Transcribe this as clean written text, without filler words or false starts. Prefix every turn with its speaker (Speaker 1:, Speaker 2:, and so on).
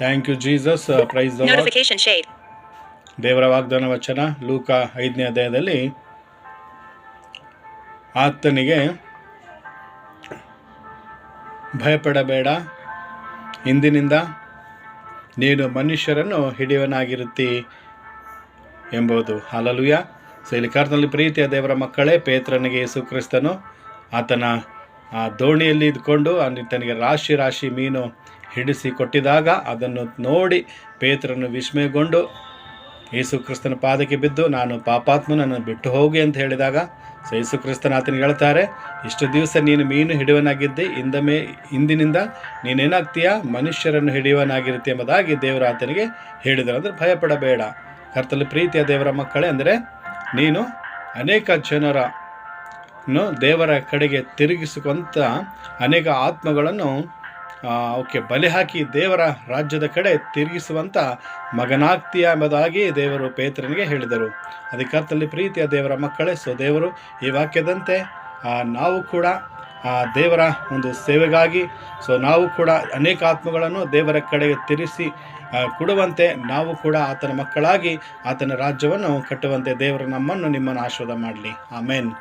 Speaker 1: Thank you Jesus. Praise the Lord. ದೇವರ ವಾಗ್ದಾನ ವಚನ ಲೂಕ 5ನೇ ಅಧ್ಯಾಯದಲ್ಲಿ ಆತನಿಗೆ ಭಯಪಡಬೇಡ, ಇಂದಿನಿಂದ ನೀನು ಮನುಷ್ಯರನ್ನು ಹಿಡಿಯವನಾಗಿರುತ್ತಿ ಎಂಬುದು. ಹಲ್ಲೆಲೂಯಾ. ಸೊ ಇಲ್ಲಿ ಕರ್ತನಲ್ಲಿ ಪ್ರೀತಿಯ ದೇವರ ಮಕ್ಕಳೇ, ಪೇತ್ರನಿಗೆ ಯೇಸು ಕ್ರಿಸ್ತನು ಆತನ ದೋಣಿಯಲ್ಲಿ ಇದ್ಕೊಂಡು ತನಗೆ ರಾಶಿ ರಾಶಿ ಮೀನು ಹಿಡಿಸಿ ಕೊಟ್ಟಿದಾಗ ಅದನ್ನು ನೋಡಿ ಪೇತ್ರನು ವಿಸ್ಮಯಗೊಂಡು ಯೇಸು ಕ್ರಿಸ್ತನ ಪಾದಕ್ಕೆ ಬಿದ್ದು, ನಾನು ಪಾಪಾತ್ಮ, ನನ್ನನ್ನು ಬಿಟ್ಟು ಹೋಗಿ ಅಂತ ಹೇಳಿದಾಗ ಸೊ ಯೇಸು ಕ್ರಿಸ್ತನ ಆತನಿಗೆ ಹೇಳ್ತಾರೆ, ಇಷ್ಟು ದಿವಸ ನೀನು ಮೀನು ಹಿಡಿಯವನಾಗಿದ್ದೆ, ಇಂದಿನಿಂದ ನೀನೇನಾಗ್ತೀಯ, ಮನುಷ್ಯರನ್ನು ಹಿಡಿಯವನಾಗಿರುತ್ತೆ ಎಂಬುದಾಗಿ ದೇವರ ಆತನಿಗೆ ಹೇಳಿದರು. ಅಂದರೆ ಭಯಪಡಬೇಡ. ಕರ್ತನಲ್ಲಿ ಪ್ರೀತಿಯ ದೇವರ ಮಕ್ಕಳೇ, ಅಂದರೆ ನೀನು ಅನೇಕ ಜನರನ್ನು ದೇವರ ಕಡೆಗೆ ತಿರುಗಿಸುವಂಥ ಅನೇಕ ಆತ್ಮಗಳನ್ನು ಬಲಿ ಹಾಕಿ ದೇವರ ರಾಜ್ಯದ ಕಡೆ ತಿರುಗಿಸುವಂಥ ಮಗನಾಗ್ತೀಯ ಎಂಬುದಾಗಿ ದೇವರು ಪೇತ್ರನಿಗೆ ಹೇಳಿದರು. ಅದಕ್ಕೆ ಕರ್ತನಲ್ಲಿ ಪ್ರೀತಿಯ ದೇವರ ಮಕ್ಕಳೇ, ಸೊ ದೇವರು ಈ ವಾಕ್ಯದಂತೆ ನಾವು ಕೂಡ ದೇವರ ಒಂದು ಸೇವೆಗಾಗಿ ನಾವು ಕೂಡ ಅನೇಕ ಆತ್ಮಗಳನ್ನು ದೇವರ ಕಡೆಗೆ ತಿರುಗಿಸಿ ಕೊಡುವಂತೆ ನಾವು ಕೂಡ ಆತನ ಮಕ್ಕಳಾಗಿ ಆತನ ರಾಜ್ಯವನ್ನು ಕಟ್ಟುವಂತೆ ದೇವರು ನಿಮ್ಮನ್ನು ಆಶೀರ್ವಾದ ಮಾಡಲಿ. ಆಮೇನ್.